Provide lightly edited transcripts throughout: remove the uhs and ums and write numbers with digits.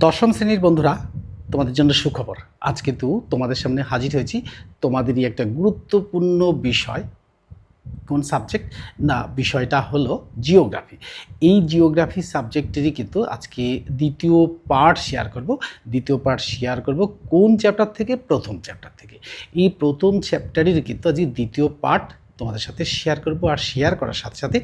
দশম শ্রেণীর বন্ধুরা, তোমাদের জন্য সুখবর। আজ কিন্তু তোমাদের সামনে হাজির হয়েছি তোমাদেরই একটা গুরুত্বপূর্ণ বিষয়। কোন সাবজেক্ট? না, বিষয়টা হলো জিওগ্রাফি। এই জিওগ্রাফি সাবজেক্টেরই কিন্তু আজকে দ্বিতীয় পার্ট শেয়ার করব। কোন চ্যাপ্টার থেকে? প্রথম চ্যাপ্টার থেকে। এই প্রথম চ্যাপ্টারের কিন্তু আজকে দ্বিতীয় পার্ট তোমাদের সাথে শেয়ার করব। আর শেয়ার করার সাথে সাথে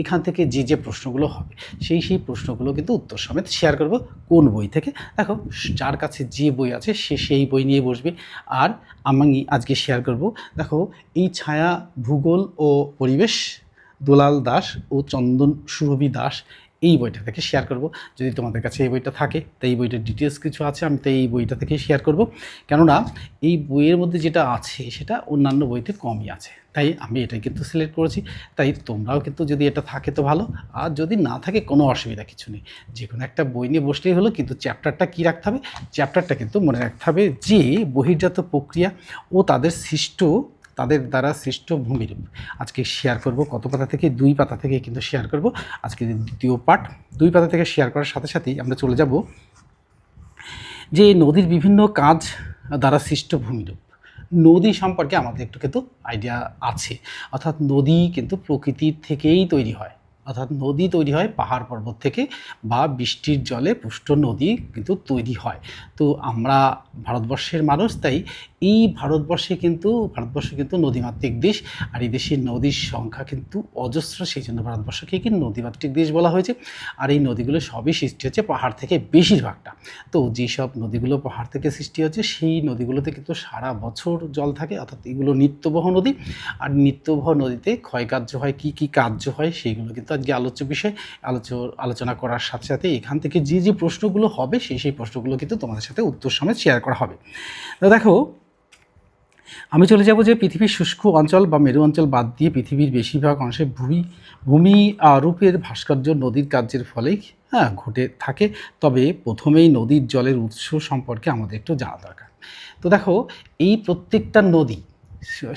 এখান থেকে যে প্রশ্নগুলো হবে সেই প্রশ্নগুলো কিন্তু উত্তর সমেত শেয়ার করব। কোন বই থেকে? দেখো, যার কাছে যে বই আছে সে সেই বই নিয়ে বসবে। আর আমি আজকে শেয়ার করব, দেখো, এই ছায়া ভূগোল ও পরিবেশ, দুলাল দাস ও চন্দন সুরভি দাস, এই বইটা থেকে শেয়ার করব। যদি তোমাদের কাছে এই বইটা থাকে, তাই এই বইটার ডিটেলস কিছু আছে, আমি তাই এই বইটা থেকে শেয়ার করব। কেননা এই বইয়ের মধ্যে যেটা আছে সেটা অন্যান্য বইতে কমই আছে, তাই আমি এটাই কিন্তু সিলেক্ট করেছি। তাই তোমরাও কিন্তু যদি এটা থাকে তো ভালো, আর যদি না থাকে কোনো অসুবিধা কিছু নেই। যে কোনো একটা বই নিয়ে বসলেই হলো, কিন্তু চ্যাপ্টারটা কী রাখতে হবে? চ্যাপ্টারটা কিন্তু মনে রাখতে হবে যে বহির্জাত প্রক্রিয়া ও তাদের দ্বারা সৃষ্ট ভূমিরূপ। আজকে শেয়ার করব কত পাতা থেকে? 2 পাতা থেকে কিন্তু শেয়ার করব আজকে দ্বিতীয় পার্ট। 2 পাতা থেকে শেয়ার করার সাথে সাথেই আমরা চলে যাব যে নদীর বিভিন্ন কাজ দ্বারা সৃষ্ট ভূমিরূপ। নদী সম্পর্কে আমাদের একটু কিন্তু আইডিয়া আছে, অর্থাৎ নদী কিন্তু প্রকৃতির থেকেই তৈরি হয়। অর্থাৎ নদী তৈরি হয় পাহাড় পর্বত থেকে, বা বৃষ্টির জলে পুষ্ট নদী কিন্তু তৈরি হয়। তো আমরা ভারতবর্ষের মানুষ, তাই এই ভারতবর্ষ কিন্তু নদীমাতৃক দেশ। আর এই দেশের নদীর সংখ্যা কিন্তু অজস্র, সেই জন্য ভারতবর্ষকে কিন্তু নদীমাতৃক দেশ বলা হয়েছে। আর এই নদীগুলো সবই সৃষ্টি হচ্ছে পাহাড় থেকে, বেশিরভাগটা। তো যেসব নদীগুলো পাহাড় থেকে সৃষ্টি হচ্ছে সেই নদীগুলোতে কিন্তু সারা বছর জল থাকে, অর্থাৎ এগুলো নিত্যবহ নদী। আর নিত্যবহ নদীতে ক্ষয়কার্য হয়, কী কী কার্য হয় সেইগুলো কিন্তু আজকে আলোচ্য বিষয়। আলোচনা করার সাথে সাথে এখান থেকে যে প্রশ্নগুলো হবে সেই প্রশ্নগুলো কিন্তু তোমাদের সাথে উত্তর সমেত শেয়ার করা হবে। তো দেখো, আমি চলে যাব যে পৃথিবীর শুষ্ক অঞ্চল বা মেরু অঞ্চল বাদ দিয়ে পৃথিবীর বেশিরভাগ অংশে ভূমি রূপের ভাস্কর্য নদীর কার্যের ফলেই ঘটে থাকে। তবে প্রথমেই নদীর জলের উৎস সম্পর্কে আমাদের একটু জানা দরকার। তো দেখো, এই প্রত্যেকটা নদী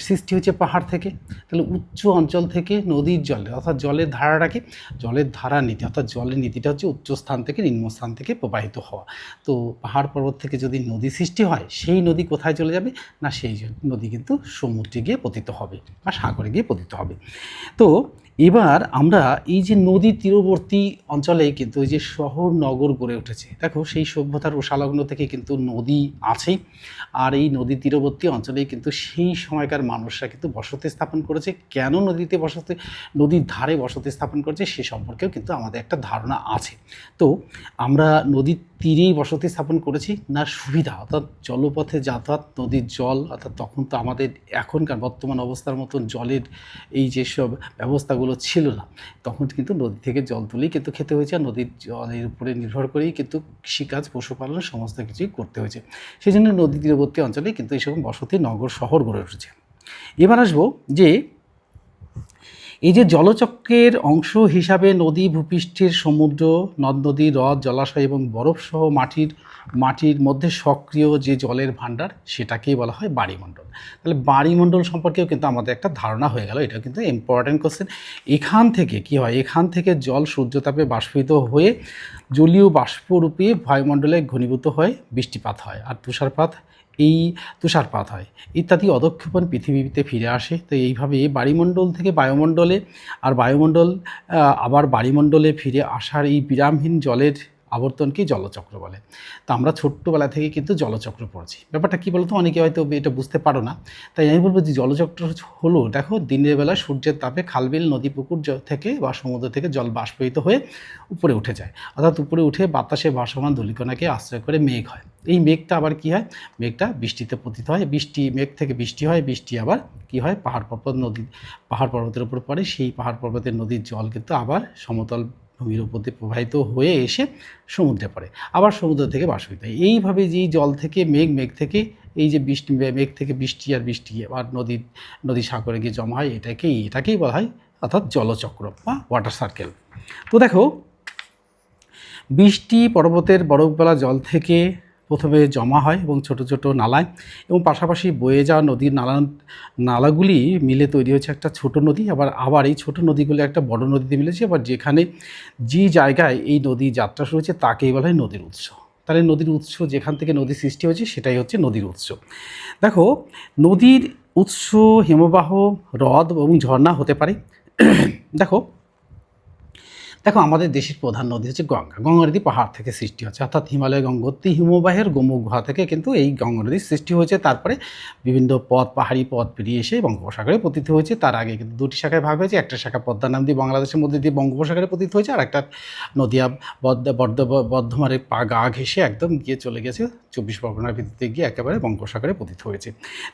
সৃষ্টি হচ্ছে পাহাড় থেকে। তাহলে উচ্চ অঞ্চল থেকে নদীর জলে, অর্থাৎ জলের ধারাটাকে, জলের ধারা নীতি, অর্থাৎ জলের নীতিটা হচ্ছে উচ্চ স্থান থেকে নিম্ন স্থান থেকে প্রবাহিত হওয়া। তো পাহাড় পর্বত থেকে যদি নদী সৃষ্টি হয়, সেই নদী কোথায় চলে যাবে? না, সেই নদী কিন্তু সমুদ্রে গিয়ে পতিত হবে বা সাগরে গিয়ে পতিত হবে। তো এবার আমরা এই যে নদী তীরবর্তী অঞ্চলে কিন্তু এই যে শহর নগর গড়ে উঠেছে, দেখো সেই সভ্যতার সংলগ্ন থেকে কিন্তু নদী আছেই। আর এই নদী তীরবর্তী অঞ্চলেই কিন্তু সেই সময়কার মানুষরা কিন্তু বসতি স্থাপন করেছে। কেন নদীর ধারে বসতি স্থাপন করেছে সে সম্পর্কেও কিন্তু আমাদের একটা ধারণা আছে। তো আমরা নদীর তীরেই বসতি স্থাপন করেছি, না সুবিধা, অর্থাৎ জলপথে যাতায়াত, নদীর জল, অর্থাৎ তখন তো আমাদের এখনকার বর্তমান অবস্থার মতন জলের এই যেসব ব্যবস্থাগুলো ছিল না। তখন কিন্তু নদী থেকে জল তুলেই কিন্তু খেতে হয়েছে, আর নদীর জলের উপরে নির্ভর করেই কিন্তু কৃষিকাজ, পশুপালন সমস্ত কিছুই করতে হয়েছে। সেই জন্য নদী তীরবর্তী অঞ্চলেই কিন্তু এইসব বসতি, নগর, শহর গড়ে উঠেছে। এবার আসবো যে এই যে জলচক্রের অংশ হিসাবে নদী, ভূপৃষ্ঠের সমুদ্র, নদ নদী, হ্রদ, জলাশয় এবং বরফসহ মাটির মধ্যে সক্রিয় যে জলের ভাণ্ডার, সেটাকেই বলা হয় বায়ুমণ্ডল। তাহলে বায়ুমণ্ডল সম্পর্কেও কিন্তু আমাদের একটা ধারণা হয়ে গেল। এটা কিন্তু ইম্পর্ট্যান্ট কোশ্চেন। এখান থেকে কি হয়? এখান থেকে জল সূর্যতাপে বাষ্পীত হয়ে জলীয় বাষ্পরূপে বায়ুমণ্ডলে ঘনীভূত হয়ে বৃষ্টিপাত হয়, আর তুষারপাত হয় ইত্যাদি অধঃক্ষেপণ পৃথিবীতে ফিরে আসে। তো এইভাবে বায়ুমণ্ডল থেকে বায়ুমণ্ডলে, আর বায়ুমণ্ডল আবার বায়ুমণ্ডলে ফিরে আসার এই বিরামহীন জলের আবর্তনকেই জলচক্র বলে। তো আমরা ছোট্টবেলা থেকে কিন্তু জলচক্র পড়ছি। ব্যাপারটা কী বলতো? অনেকে হয়তো এটা বুঝতে পারো না। তাই আমি বলবো যে জলচক্র হলো, দেখো, দিনের বেলা সূর্যের তাপে খালবিল, নদী, পুকুর থেকে বা সমুদ্র থেকে জল বাষ্পীত হয়ে উপরে উঠে যায়, অর্থাৎ উপরে উঠে বাতাসে ভাসমান ধূলিকণাকে আশ্রয় করে মেঘ হয়। এই মেঘটা আবার কী হয়? মেঘটা বৃষ্টিতে পতিত হয়, মেঘ থেকে বৃষ্টি হয়, বৃষ্টি আবার কী হয়? পাহাড় পর্বতের উপর পড়ে, সেই পাহাড় পর্বতের নদীর জল কিন্তু আবার সমতল ভূমির উপর দিয়ে প্রবাহিত হয়ে এসে সমুদ্রে পড়ে, আবার সমুদ্র থেকে বাষ্পীত হয়। এইভাবে যেই জল থেকে মেঘ থেকে এই যে মেঘ থেকে বৃষ্টি, আর বৃষ্টি আবার নদী সাগরে গিয়ে জমা হয়, এটাকেই বলা হয় অর্থাৎ জলচক্র বা ওয়াটার সার্কেল। তো দেখো, বৃষ্টি পর্বতের বরফগলা জল থেকে প্রথমে জমা হয় এবং ছোট ছোট নালায়, এবং পাশাপাশি বয়ে যাওয়া নদীর নালাগুলি মিলে তৈরি হয়েছে একটা ছোট নদী। আবার এই ছোট নদীগুলো একটা বড় নদীতে মিলেছে। আবার যে জায়গায় এই নদী যাত্রা শুরু হয়েছে তাকেই বলা হয় নদীর উৎস। তাহলে নদীর উৎস যেখান থেকে নদী সৃষ্টি হয়েছে সেটাই হচ্ছে নদীর উৎস। দেখো, নদীর উৎস হিমবাহ, হ্রদ এবং ঝর্ণা হতে পারে। দেখো দেখো আমাদের দেশের প্রধান নদী হচ্ছে গঙ্গা। গঙ্গা নদী পাহাড় থেকে সৃষ্টি হচ্ছে, অর্থাৎ হিমালয় গঙ্গোত্রী হিমবাহের গোমুখ গুহা থেকে কিন্তু এই গঙ্গা নদীর সৃষ্টি হয়েছে। তারপরে বিভিন্ন পথ, পাহাড়ি পথ পেরিয়ে এসে বঙ্গোপসাগরে পতিত হয়েছে। তার আগে কিন্তু দুটি শাখায় ভাগ হয়েছে। একটা শাখা পদ্মা নাম দিয়ে বাংলাদেশের মধ্যে দিয়ে বঙ্গোপসাগরে পতিত হয়েছে, আর একটা নদিয়া বর্ধমানের গা ঘেঁষে একদম গিয়ে চলে গেছে 24 পরগনার ভিত্তিতে গিয়ে একেবারে বঙ্গোপসাগরে পতিত হয়েছে।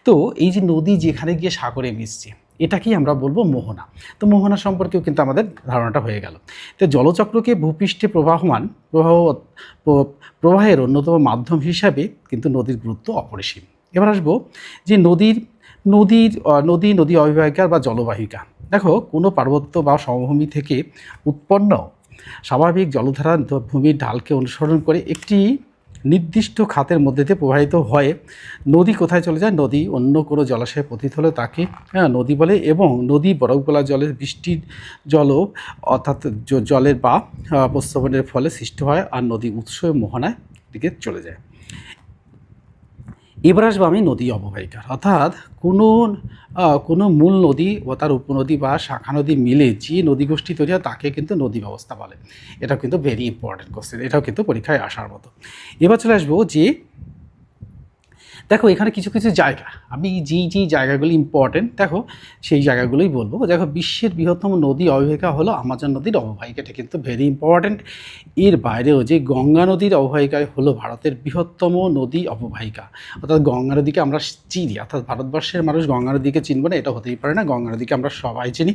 তো এই যে নদী যেখানে গিয়ে সাগরে মিশছে, এটাকেই আমরা বলবো মোহনা। তো মোহনা সম্পর্কেও কিন্তু আমাদের ধারণাটা হয়ে গেল। তো জলচক্রকে ভূপৃষ্ঠে প্রবাহের অন্যতম মাধ্যম হিসাবে কিন্তু নদীর গুরুত্ব অপরিসীম। এবার আসবো যে নদী অববাহিকা বা জলবাহিকা। দেখো, কোনো পার্বত্য বা সমভূমি থেকে উৎপন্ন স্বাভাবিক জলধারা ভূমির ঢালকে অনুসরণ করে একটি নির্দিষ্ট খাতের মধ্যে দিয়ে প্রবাহিত হয়ে নদী কোথায় চলে যায়? নদী অন্য কোনো জলাশয়ে পতিত হলে তাকে নদী বলে, এবং নদী বরফ গলা জলের বৃষ্টির জলও অর্থাৎ জলের বা প্রস্রবণের ফলে সৃষ্টি হয়, আর নদী উৎস মোহনায় দিকে চলে যায়। এবার আসবো আমি নদী অববাহিকা, অর্থাৎ কোনো মূল নদী ও তার উপনদী বা শাখা নদী মিলে যে নদীগোষ্ঠী তৈরি হয় তাকে কিন্তু নদী ব্যবস্থা বলে। এটাও কিন্তু ভেরি ইম্পর্টেন্ট কোশ্চেন, এটাও কিন্তু পরীক্ষায় আসার মতো। এবার চলে আসবো যে দেখো এখানে কিছু কিছু জায়গা, আমি যেই জায়গাগুলি ইম্পর্টেন্ট দেখো সেই জায়গাগুলোই বলবো। দেখো, বিশ্বের বৃহত্তম নদী অববাহিকা হলো আমাজন নদীর অববাহিকা, এটা কিন্তু ভেরি ইম্পর্টেন্ট। এর বাইরেও যে গঙ্গা নদীর অববাহিকায় হলো ভারতের বৃহত্তম নদী অববাহিকা, অর্থাৎ গঙ্গা নদীকে আমরা চিনি, অর্থাৎ ভারতবর্ষের মানুষ গঙ্গা নদীকে চিনব না এটা হতেই পারে না, গঙ্গা নদীকে আমরা সবাই চিনি।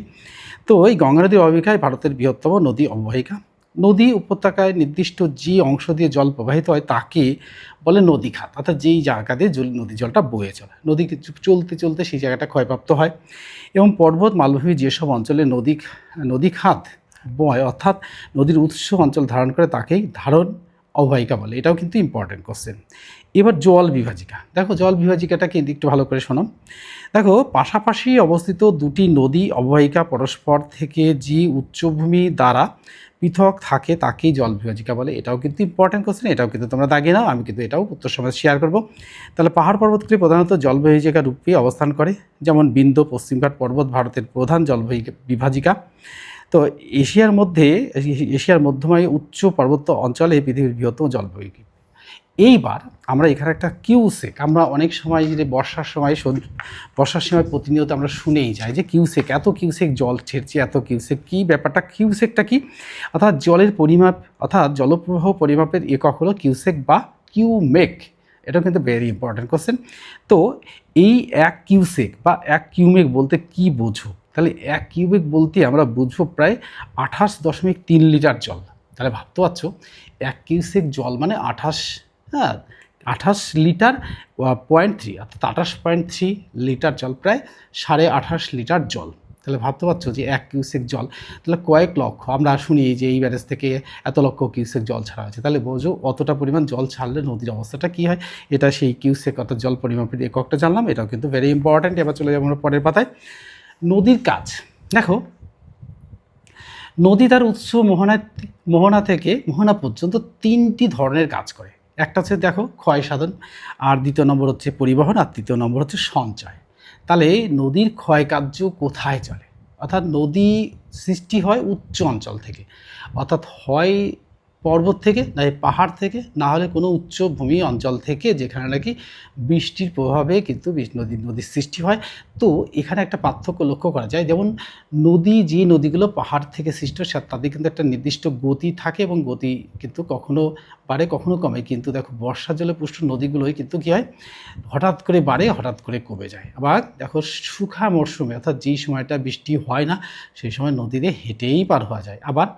তো এই গঙ্গা নদীর অববাহিকায় ভারতের বৃহত্তম নদী অববাহিকা। নদী উপত্যকায় নির্দিষ্ট যে অংশ দিয়ে জল প্রবাহিত হয় তাকে বলে নদী খাত, অর্থাৎ যেই জায়গা দিয়ে নদী জলটা বয়ে চলে, নদী চলতে চলতে সেই জায়গাটা ক্ষয়প্রাপ্ত হয়। এবং পর্বত মালভূমি যেসব অঞ্চলে নদী খাত বয়, অর্থাৎ নদীর উৎস অঞ্চল ধারণ করে তাকেই ধারণ অববাহিকা বলে। এটাও কিন্তু ইম্পর্টেন্ট কোশ্চেন। এবার জল বিভাজিকা। দেখো, জল বিভাজিকাটাকে একটু ভালো করে শোনো। দেখো, পাশাপাশি অবস্থিত দুটি নদী অববাহিকা পরস্পর থেকে যে উচ্চভূমি দ্বারা পৃথক থাকে তাকেই জল বিভাজিকা বলে। এটাও কিন্তু ইম্পর্টেন্ট কোশ্চেন, এটাও কিন্তু তোমরা দাগিয়ে নাও, আমি কিন্তু এটাও উত্তর সমাজ শেয়ার করব। তাহলে পাহাড় পর্বতগুলি প্রধানত জল বিভাজিকা রূপে অবস্থান করে, যেমন বিন্ধ্য পশ্চিমঘাট পর্বত ভারতের প্রধান জল বিভাজিকা। তো এশিয়ার মধ্যময় উচ্চ পার্বত্য অঞ্চলে পৃথিবীর বৃহত্তম জল বিভাজিকা। এইবার আমরা এখানে একটা কিউসেক, আমরা অনেক সময় যে বর্ষার সময় প্রতিনিয়ত আমরা শুনেই যাই যে কিউসেক, এত কিউসেক জল ছেড়ছে, এত কিউসেক। কী ব্যাপারটা? কিউসেকটা কি? অর্থাৎ জলের পরিমাপ, অর্থাৎ জলপ্রবাহ পরিমাপের একক হলো কিউসেক বা কিউমেক। এটা কিন্তু ভেরি ইম্পর্টেন্ট কোশ্চেন। তো এই এক কিউসেক বা এক কিউমেক বলতে কি বোঝো? তাহলে এক কিউমেক বলতে আমরা বুঝবো প্রায় 28.3 লিটার জল। তাহলে ভাবতে পারছো এক কিউসেক জল মানে 28 লিটার 0.3, অর্থাৎ 28.3 লিটার জল, প্রায় 28.5 লিটার জল। তাহলে ভাবতে পারছো যে এক কিউসেক জল তাহলে কয়েক লক্ষ, আমরা শুনি যে এই ব্যারেজ থেকে এত লক্ষ কিউসেক জল ছাড়া হয়েছে। তাহলে বোঝো অতটা পরিমাণ জল ছাড়লে নদীর অবস্থাটা কী হয়। এটা সেই কিউসেক অর্থাৎ জল পরিমাপের এককটা জানলাম, এটাও কিন্তু ভেরি ইম্পর্ট্যান্ট। এবার চলে যাবো আমরা পরের পাতায়। নদীর কাজ। দেখো, নদী তার উৎস মোহনা পর্যন্ত 3টি ধরনের কাজ করে। একটা হচ্ছে দেখো ক্ষয় সাধন, আর দ্বিতীয় নম্বর হচ্ছে পরিবহন, আর তৃতীয় নম্বর হচ্ছে সঞ্চয়। তাহলে নদীর ক্ষয় কার্য কোথায় চলে? অর্থাৎ নদী সৃষ্টি হয় উচ্চ অঞ্চল থেকে, অর্থাৎ হয় পর্বত থেকে, না পাহাড় থেকে, না হলে কোনো উচ্চভূমি অঞ্চল থেকে, যেখানে নাকি বৃষ্টির প্রভাবে কিন্তু নদীর সৃষ্টি হয়। তো এখানে একটা পার্থক্য লক্ষ্য করা যায়, যেমন যে নদীগুলো পাহাড় থেকে সৃষ্ট তাদের কিন্তু একটা নির্দিষ্ট গতি থাকে, এবং গতি কিন্তু কখনো বাড়ে কখনো কমে। কিন্তু দেখো, বর্ষার জলে পুষ্ট নদীগুলোই কিন্তু কী হয়, হঠাৎ করে বাড়ে, হঠাৎ করে কমে যায়। আবার দেখো, শুখা মরশুমে, অর্থাৎ যেই সময়টা বৃষ্টি হয় না সেই সময় নদীতে হেঁটেই পার হওয়া যায়। আবার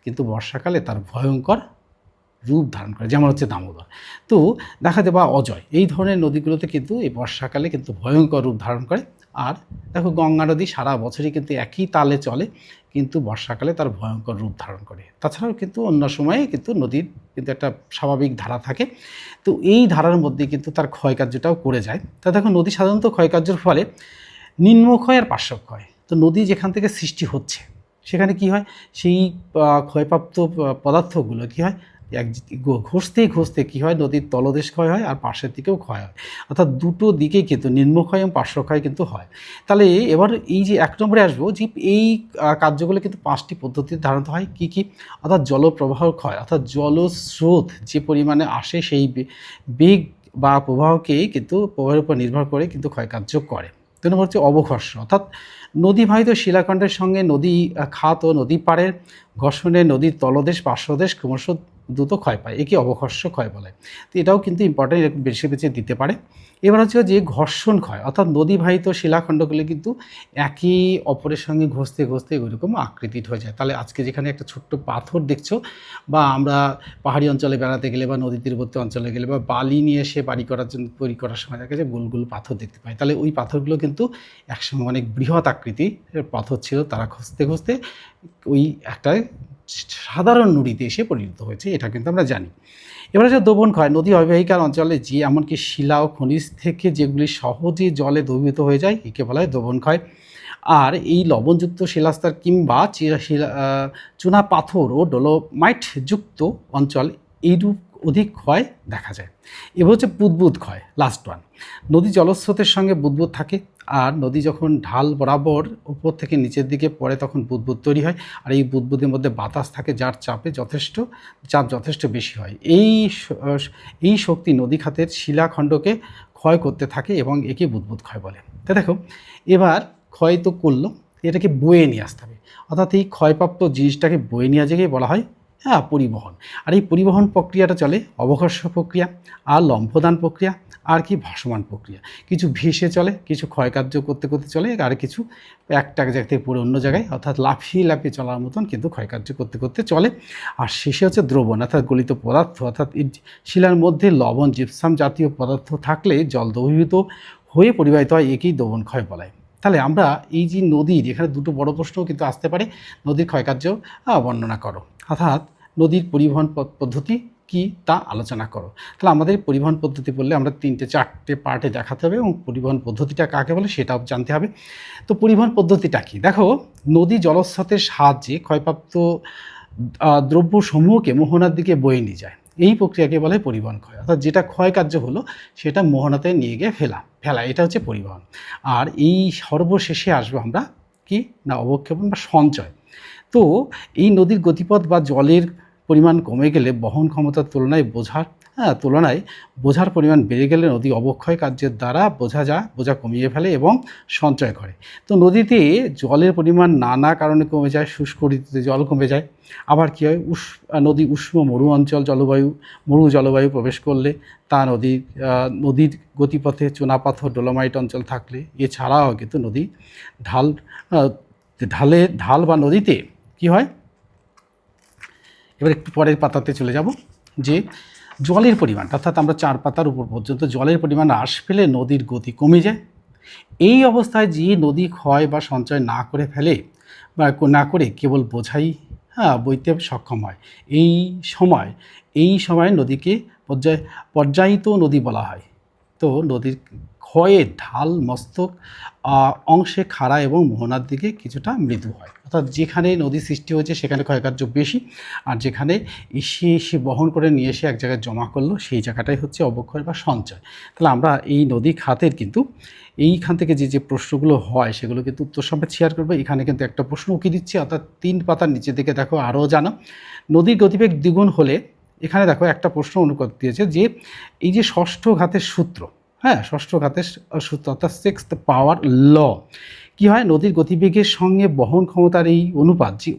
কিন্তু বর্ষাকালে তার ভয়ঙ্কর রূপ ধারণ করে, যেমন হচ্ছে দামোদর। তো দেখা যায় বা অজয়, এই ধরনের নদীগুলোতে কিন্তু এই বর্ষাকালে কিন্তু ভয়ঙ্কর রূপ ধারণ করে। আর দেখো, গঙ্গা নদী সারা বছরই কিন্তু একই তালে চলে, কিন্তু বর্ষাকালে তার ভয়ঙ্কর রূপ ধারণ করে। তাছাড়াও কিন্তু অন্য সময়ে কিন্তু নদীর কিন্তু একটা স্বাভাবিক ধারা থাকে। তো এই ধারার মধ্যে কিন্তু তার ক্ষয়কার্যটাও করে যায়। তা দেখো, নদী সাধারণত ক্ষয়কার্যের ফলে নিম্নক্ষয় আর পার্শ্বক্ষয়। তো নদী যেখান থেকে সৃষ্টি হচ্ছে সেখানে কি হয়, সেই ক্ষয়প্রাপ্ত পদার্থগুলো কি হয়, এক ঘষতে ঘষতে কী হয়, নদীর তলদেশ ক্ষয় হয় আর পাশের দিকেও ক্ষয় হয়, অর্থাৎ দুটো দিকেই কিন্তু নিম্নক্ষয় এবং পার্শ্বক্ষয় কিন্তু হয়। তাহলে এবার এই যে 1 নম্বরে আসবো যে এই কার্যগুলো কিন্তু 5টি পদ্ধতিতে ধারণত হয়। কী কী? অর্থাৎ জলপ্রবাহ ক্ষয়, অর্থাৎ জলস্রোত যে পরিমাণে আসে সেই বেগ বা প্রবাহকেই কিন্তু প্রবাহের উপর নির্ভর করে কিন্তু ক্ষয়কার্য করে। 2 নম্বর হচ্ছে অবঘর্ষ, অর্থাৎ নদীবাহিত শিলাখণ্ডের সঙ্গে নদী খাত ও নদী পাড়ের ঘর্ষণে নদীর তলদেশ পার্শ্বদেশ ক্রমশ দ্রুত ক্ষয় পায়, একে অবঘর্ষ ক্ষয় বলে। তো এটাও কিন্তু ইম্পর্টেন্ট, এরকম বেছে বেছে দিতে পারে। এবার হচ্ছে যে ঘর্ষণ ক্ষয়, অর্থাৎ নদীবাহিত শিলাখণ্ডগুলি কিন্তু একে অপরের সঙ্গে ঘষতে ঘষতে ওইরকম আকৃতির হয়ে যায়। তাহলে আজকে যেখানে একটা ছোট্ট পাথর দেখছো, বা আমরা পাহাড়ি অঞ্চলে বেড়াতে গেলে বা নদী তীরবর্তী অঞ্চলে গেলে বা বালি নিয়ে এসে বাড়ি করার জন্য তৈরি করার সময় দেখা যায় গোল গোল পাথর দেখতে পাই। তাহলে ওই পাথরগুলো কিন্তু একসময় অনেক বৃহৎ আকৃতির পাথর ছিল, তারা ঘষতে ঘষতে ওই একটা সাধারণ নুড়িতে এসে পরিণত হয়েছে, এটা কিন্তু আমরা জানি। এবার হচ্ছে দ্রবণ ক্ষয়, নদী অববাহিকার অঞ্চলে যে এমনকি শিলা ও খনিজ থেকে যেগুলি সহজে জলে দ্রবীভূত হয়ে যায় একে বলা হয় দ্রবণ ক্ষয়। আর এই লবণযুক্ত শিলাস্তর কিংবা চুনা পাথর ও ডোলোমাইট যুক্ত অঞ্চল এইরূপ অধিক ক্ষয় দেখা যায়। এবার হচ্ছে বুদবুদ ক্ষয়, লাস্ট ওয়ান। নদী জলস্রোতের সঙ্গে বুদবুদ থাকে, আর নদী যখন ঢাল বরাবর উপর থেকে নিচের দিকে পড়ে তখন বুদবুদ তৈরি হয়, আর এই বুদবুদের মধ্যে বাতাস থাকে যার চাপ যথেষ্ট বেশি হয়। এই শক্তি নদী খাতের শিলাখণ্ডকে ক্ষয় করতে থাকে এবং একে বুদবুদ ক্ষয় বলে। তা দেখো, এবার ক্ষয় তো করলো, এটাকে বয়ে নিয়ে আসতে হবে, অর্থাৎ এই ক্ষয়প্রাপ্ত জিনিসটাকে বয়ে নিয়ে যেয়ে বলা হয় পরিবহন। আর এই পরিবহন প্রক্রিয়াটা চলে অবঘর্ষ প্রক্রিয়া, আর লম্ফদান প্রক্রিয়া, আর কি ভাসমান প্রক্রিয়া। কিছু ভেসে চলে, কিছু ক্ষয়কার্য করতে করতে চলে, আর কিছু একটা জায়গা থেকে পুরো অন্য জায়গায়, অর্থাৎ লাফিয়ে লাফিয়ে চলার মতন কিন্তু ক্ষয়কার্য করতে করতে চলে। আর শেষে হচ্ছে দ্রবণ, অর্থাৎ গলিত পদার্থ, অর্থাৎ শিলার মধ্যে লবণ জিপসাম জাতীয় পদার্থ থাকলে জল দ্রবীভূত হয়ে পরিবাহিত হয়, একেই দ্রবণ ক্ষয় বলা হয়। তাহলে আমরা এই যে নদীর, এখানে দুটো বড় প্রশ্নও কিন্তু আসতে পারে, নদীর ক্ষয়কার্য বর্ণনা করো, অর্থাৎ নদীর পরিবহন পদ্ধতি কি তা আলোচনা করো। তাহলে আমাদের পরিবহন পদ্ধতি বললে আমরা 3-4টে পার্টে দেখাতে হবে, এবং পরিবহন পদ্ধতিটা কাকে বলে সেটাও জানতে হবে। তো পরিবহন পদ্ধতিটা কি? দেখো, নদী জলস্রোতের সাহায্যে ক্ষয়প্রাপ্ত দ্রব্যসমূহকে মোহনার দিকে বয়ে নিয়ে যায়, এই প্রক্রিয়াকে বলে পরিবহন ক্ষয়। অর্থাৎ যেটা ক্ষয় কার্য হলো সেটা মোহনাতে নিয়ে গিয়ে ফেলা, এটা হচ্ছে পরিবহন। আর এই সর্বশেষে আসবো আমরা কি না, অবক্ষেপণ বা সঞ্চয়। তো এই নদীর গতিপথ বা জলের পরিমাণ কমে গেলে বহন ক্ষমতার তুলনায় বোঝার পরিমাণ বেড়ে গেলে নদী অবক্ষয় কার্যের দ্বারা বোঝা কমিয়ে ফেলে এবং সঞ্চয় করে। তো নদীতে জলের পরিমাণ নানা কারণে কমে যায়, শুষ্ক ঋতুতে জল কমে যায়। আবার কী হয়, নদী উষ্ণ মরু জলবায়ু প্রবেশ করলে তা নদীর গতিপথে চুনাপাথর ডোলোমাইট অঞ্চল থাকলে, এছাড়াও কিন্তু নদী ঢাল বা নদীতে কি হয়। এবার একটু পরের পাতাতে চলে যাব, যে জলের পরিমাণ, অর্থাৎ আমরা 4 পাতার উপর পর্যন্ত জলের পরিমাণ হ্রাস পেলে নদীর গতি কমে যায়। এই অবস্থায় যে নদী ক্ষয় বা সঞ্চয় না করে ফেলে বা না করে কেবল বোঝাই বইতে সক্ষম হয়, এই সময় নদীকে পর্যায়িত নদী বলা হয়। তো নদীর ক্ষয়ের ঢাল মস্তক অংশে খাড়া এবং মোহনার দিকে কিছুটা মৃদু হয়, অর্থাৎ যেখানে নদী সৃষ্টি হয়েছে সেখানে ক্ষয়কার্য বেশি, আর যেখানে এসে বহন করে নিয়ে এসে এক জায়গায় জমা করলো সেই জায়গাটাই হচ্ছে অবক্ষয় বা সঞ্চয়। তাহলে আমরা এই নদী খাতের কিন্তু এইখান থেকে যে প্রশ্নগুলো হয় সেগুলো কিন্তু উত্তর সমেত শেয়ার করবো। এখানে কিন্তু একটা প্রশ্ন উকি দিচ্ছি, অর্থাৎ 3 পাতার নিচে দিকে দেখো আরও জানো, নদীর গতিবেগ দ্বিগুণ হলে, এখানে দেখো একটা প্রশ্ন অনুকূল দিয়েছে যে এই যে ষষ্ঠ ঘাতের সূত্র, ষষ্ঠ ঘাতের সূত্র অর্থাৎ 6th পাওয়ার ল, কী হয়, নদীর গতিবেগের সঙ্গে বহন ক্ষমতার এই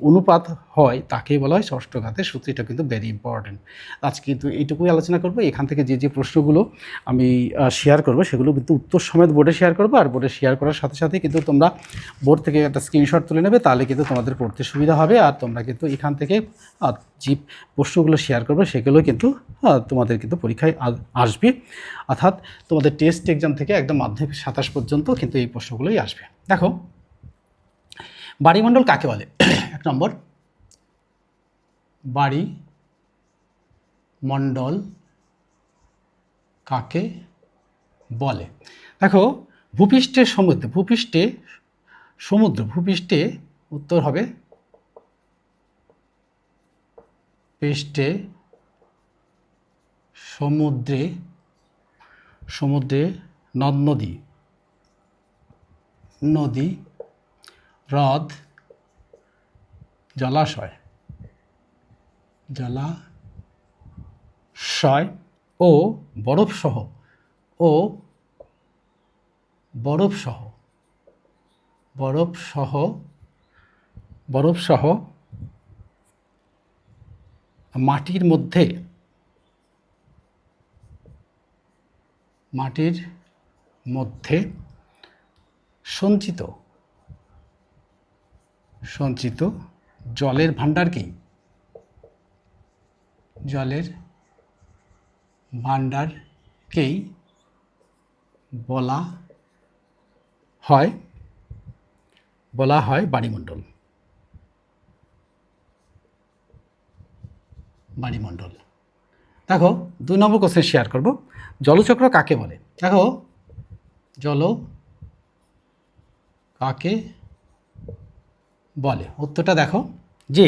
অনুপাত হয় তাকে বলা হয় ষষ্ঠ ঘাতের সূত্র। এটা কিন্তু ভেরি ইম্পর্টেন্ট। আজকে কিন্তু এইটুকুই আলোচনা করবো। এখান থেকে যে প্রশ্নগুলো আমি শেয়ার করবো সেগুলো কিন্তু উত্তর সমেত বোর্ডে শেয়ার করবো, আর বোর্ডে শেয়ার করার সাথে সাথে কিন্তু তোমরা বোর্ড থেকে একটা স্ক্রিনশট তুলে নেবে, তাহলে কিন্তু তোমাদের পড়তে সুবিধা হবে। আর তোমরা কিন্তু এখান থেকে যে প্রশ্নগুলো শেয়ার করবে সেগুলো কিন্তু তোমাদের কিন্তু পরীক্ষায় আসবে, অর্থাৎ তোমাদের টেস্ট এক্সাম থেকে একদম মাধ্যমিক 27 পর্যন্ত কিন্তু এই প্রশ্নগুলোই আসবে। দেখো, বাড়িমণ্ডল কাকে বলে? 1 নম্বর, বাড়িমণ্ডল কাকে বলে? দেখো, ভূপৃষ্ঠে উত্তর হবে পৃষ্ঠে সমুদ্রে সমুদ্রে নদ নদী নদী হ্রদ জলাশয় জলাশয় ও বরফসহ ও বরফসহ বরফসহ বরফসহ মাটির মধ্যে সঞ্চিত জলের ভাণ্ডারকেই বলা হয় বায়ুমণ্ডল। দেখো 2 নম্বর কোশ্চেন শেয়ার করব। জলচক্র কাকে বলে? দেখো জল কাকে বলে, উত্তরটা দেখো যে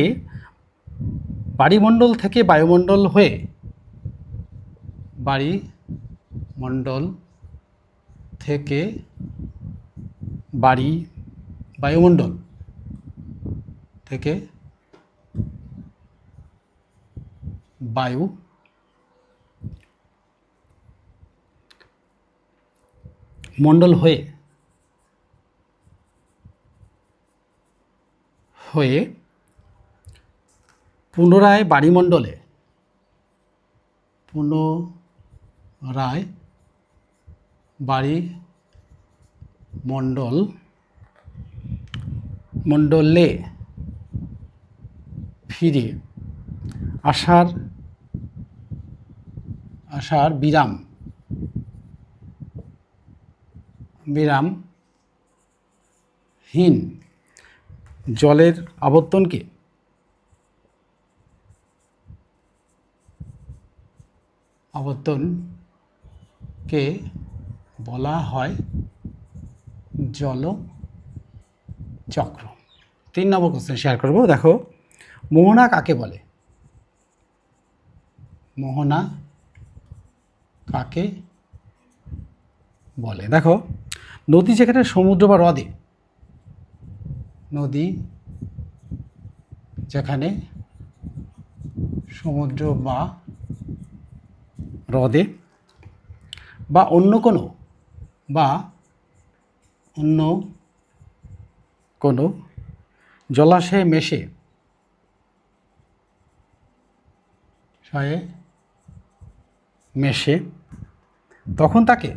বায়ুমণ্ডল থেকে বায়ুমণ্ডল হয়ে বায়ুমণ্ডল থেকে বায়ুমণ্ডল থেকে বায়ু মণ্ডল হয়ে পুনরায় বায়ুমণ্ডলে মণ্ডলে ফিরে আসার বিরামহীন জলের আবর্তনকে বলা হয় জলচক্র। 3 নম্বর কোশ্চেন শেয়ার করব। দেখো মোহনা কাকে বলে? দেখো নদী যেখানে সমুদ্র বা হ্রদে বা অন্য কোনো জলাশয়ে মেশে তখন তাকে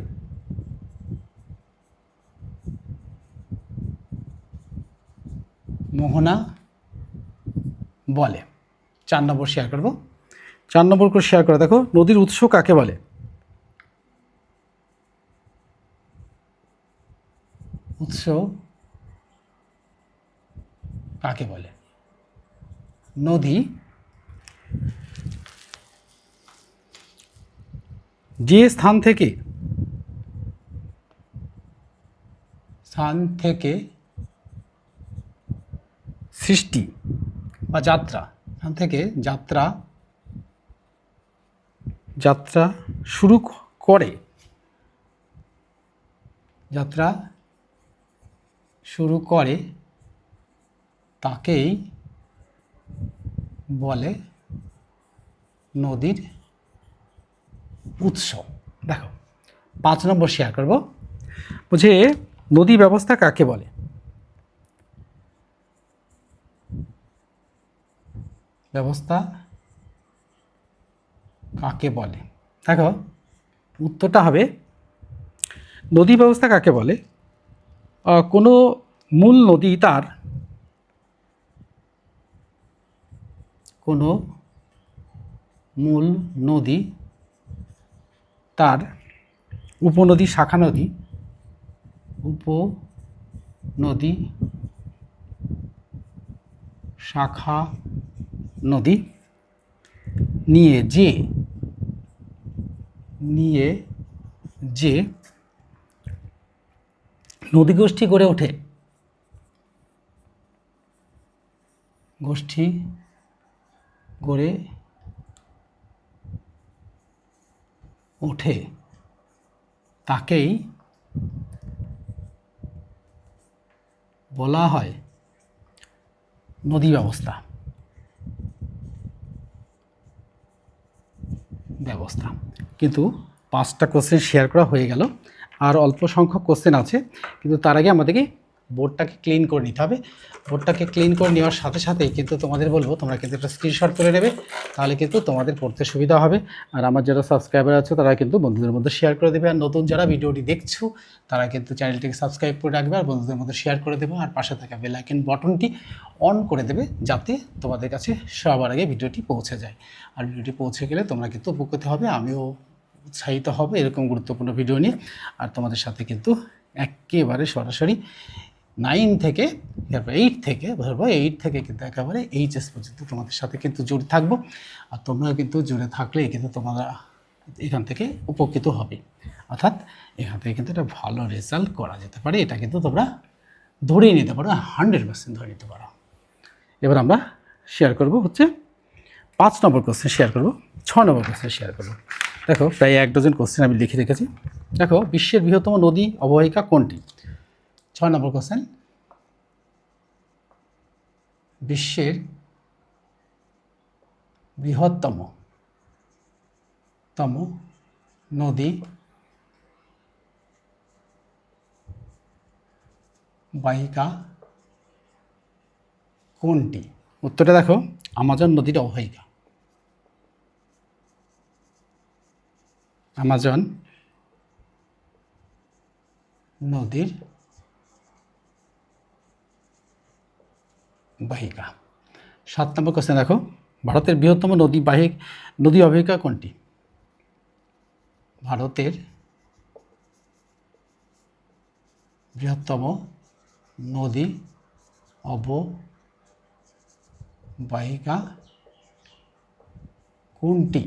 মোহনা বলে। 4 নম্বর শেয়ার করব। 4 নম্বর করে শেয়ার করে দেখো নদীর উৎস কাকে বলে? নদী যে স্থান থেকে সৃষ্টি বা যাত্রা শুরু করে তাকেই বলে নদীর উৎস। দেখো 5 নম্বর শেয়ার করব। বুঝে নদী ব্যবস্থা কাকে বলে? দেখো উত্তরটা হবে নদী ব্যবস্থা কাকে বলে? কোনো মূল নদী তার উপনদী শাখা নদী নিয়ে যে নদীগোষ্ঠী গড়ে ওঠে ওঠে তাকেই বলা হয় নদী ব্যবস্থা। কিন্তু 5টা কোশ্চেন শেয়ার করা হয়ে গেল, আর অল্প সংখ্যক কোশ্চেন আছে, কিন্তু তার আগে আমাদেরকে বোর্ডটাকে ক্লিন করে নিতে হবে। বোর্ডটাকে ক্লিন করে নেওয়ার সাথে সাথেই কিন্তু তোমাদের বলবো তোমরা কিন্তু একটা স্ক্রিনশট করে নেবে, তাহলে কিন্তু তোমাদের পড়তে সুবিধা হবে। আর আমার যারা সাবস্ক্রাইবার আছে তারা কিন্তু বন্ধুদের মধ্যে শেয়ার করে দেবে, আর নতুন যারা ভিডিওটি দেখছো তারা কিন্তু চ্যানেলটিকে সাবস্ক্রাইব করে রাখবে আর বন্ধুদের মধ্যে শেয়ার করে দেবে, আর পাশে থাকা বেল আইকন বাটনটি অন করে দেবে যাতে তোমাদের কাছে সবার আগে ভিডিওটি পৌঁছে যায়। আর ভিডিওটি পৌঁছে গেলে তোমরা কিন্তু উপকৃত হবে, আমিও উৎসাহিত হবে এরকম গুরুত্বপূর্ণ ভিডিও নিয়ে। আর তোমাদের সাথে কিন্তু একেবারে সরাসরি 9 থেকে তারপর 8 থেকে ধরবো 8 থেকে কিন্তু একেবারে এইচএস পর্যন্ত তোমাদের সাথে কিন্তু জুড়ে থাকবো। আর তোমরা কিন্তু জুড়ে থাকলেই কিন্তু তোমরা এখান থেকে উপকৃত হবে, অর্থাৎ এখান থেকে কিন্তু একটা ভালো রেজাল্ট করা যেতে পারে, এটা কিন্তু তোমরা ধরেই নিতে পারো, 100% ধরে নিতে পারো। এবার আমরা শেয়ার করব হচ্ছে 5 নম্বর কোশ্চেন শেয়ার করব, 6 নম্বর কোশ্চেন শেয়ার করব। দেখো প্রায় 1 ডজন কোশ্চেন আমি লিখে রেখেছি। দেখো বিশ্বের বৃহত্তম নদী অববাহিকা কোনটি? 6 নম্বর কোশ্চেন, বিশ্বের বৃহত্তম নদী বাহিকা কোনটি? উত্তরটা দেখো আমাজন নদীর অববাহিকা। আমাজন নদীর বাহিকা। 7 নম্বর কোশ্চেন দেখো ভারতের বৃহত্তম নদী অববাহিকা কোনটি? ভারতের বৃহত্তম নদী অববাহিকা কোনটি?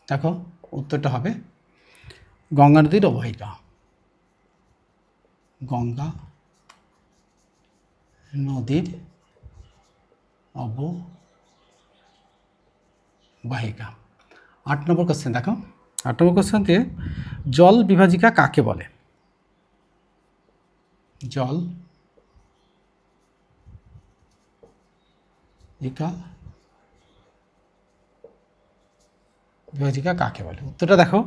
দেখো উত্তরটা হবে গঙ্গা নদীর অববাহিকা। গঙ্গা নদীর অববাহিকা। 8 নম্বর কোশ্চেন দেখো, 8 নম্বর কোশ্চেনতে জল বিভাজিকা কাকে বলে? জল বিভাজিকা কাকে বলে? উত্তরটা দেখো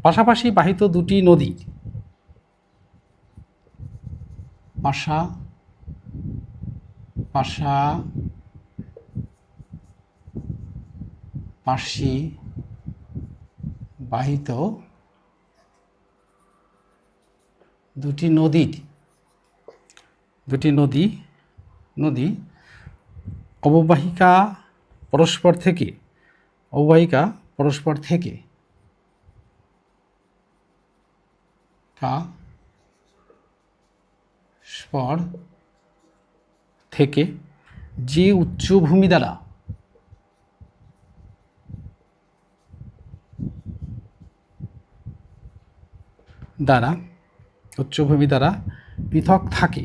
পাশাপাশি বাহিত দুটি নদী, পাশাপাশি বাহিত দুটি নদী অববাহিকা পরস্পর থেকে যে উচ্চভূমি দ্বারা পৃথক থাকে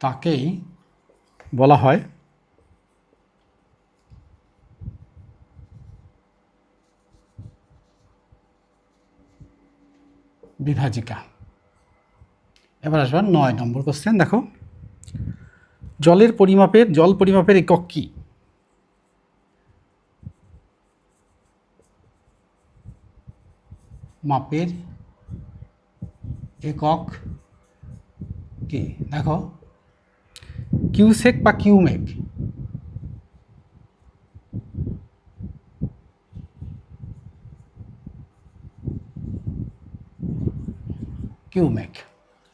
তাকেই বলা হয় বিভাজিকা। এবার আসবে 9 নম্বর কোশ্চেন দেখো জল পরিমাপের একক কি? মাপের একক কি? দেখো কিউসেক বা কিউমেক।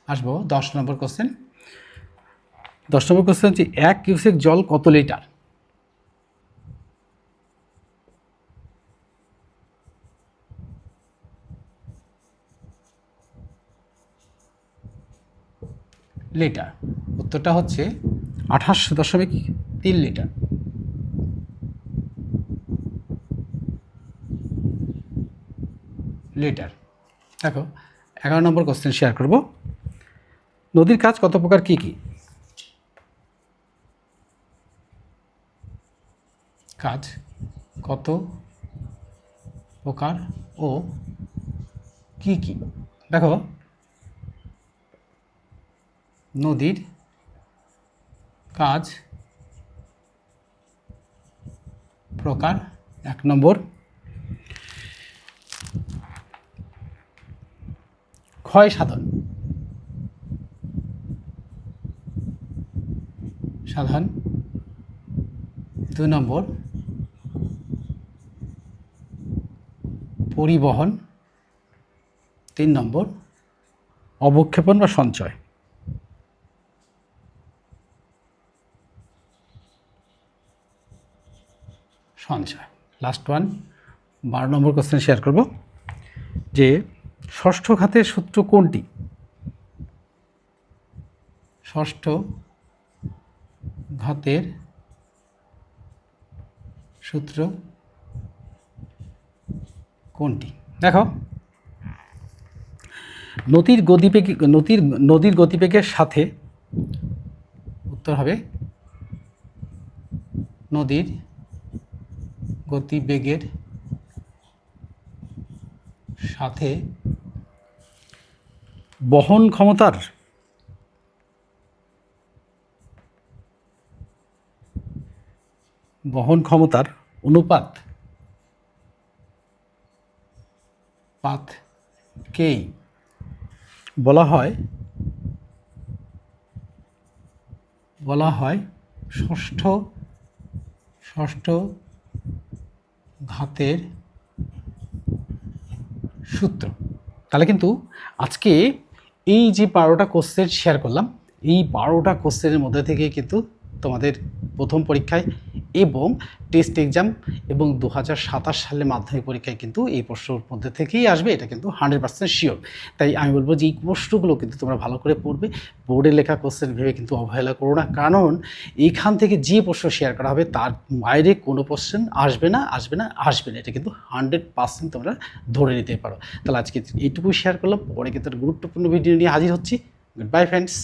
আসবো 10 নম্বর কোশ্চেন। 10 নম্বর কোশ্চেন হচ্ছে 1 কিউসেক জল কত লিটার? লিটার। উত্তরটা হচ্ছে 28.3 লিটার। দেখো 11 নম্বর কোশ্চেন শেয়ার করব। নদীর কাজ কত প্রকার কি কি? কাজ কত প্রকার ও কি কি? দেখো, নদীর কাজ প্রকার, 1 নম্বর। ক্ষয় সাধন, সাধন 2 নম্বর। পরিবহন 3 নম্বর। অবক্ষেপণ বা সঞ্চয়। সঞ্চয় লাস্ট ওয়ান, 12 নম্বর কোশ্চেন শেয়ার করব যে ষষ্ঠ ঘাতের সূত্র কোনটি? ষষ্ঠ ঘাতের সূত্র কোনটি? দেখো, নদীর গতিবেগের সাথে, উত্তর হবে নদীর গতিবেগের সাথে বহন ক্ষমতার অনুপাত কেই বলা হয় ষষ্ঠ ঘাতের সূত্র। তাহলে কিন্তু আজকে এই যে 12টা কোশ্চেন শেয়ার করলাম, এই 12টা কোশ্চেনের মধ্যে থেকে কিন্তু তোমাদের প্রথম পরীক্ষায় এবং টেস্ট এক্সাম এবং 2027 সালে মাধ্যমিক পরীক্ষায় কিন্তু এই প্রশ্নের মধ্যে থেকেই আসবে, এটা কিন্তু 100% শিওর। তাই আমি বলবো যে এই প্রশ্নগুলো কিন্তু তোমরা ভালো করে পড়বে, বোর্ডে লেখা কোশ্চেন ভেবে কিন্তু অবহেলা করো না, কারণ এইখান থেকে যে প্রশ্ন শেয়ার করা হবে তার বাইরে কোনো কোশ্চেন আসবে না, এটা কিন্তু 100% তোমরা ধরে নিতে পারো। তাহলে আজকে এইটুকু শেয়ার করলাম, পরে কিন্তু গুরুত্বপূর্ণ ভিডিও নিয়ে হাজির হচ্ছি। Good bye friends.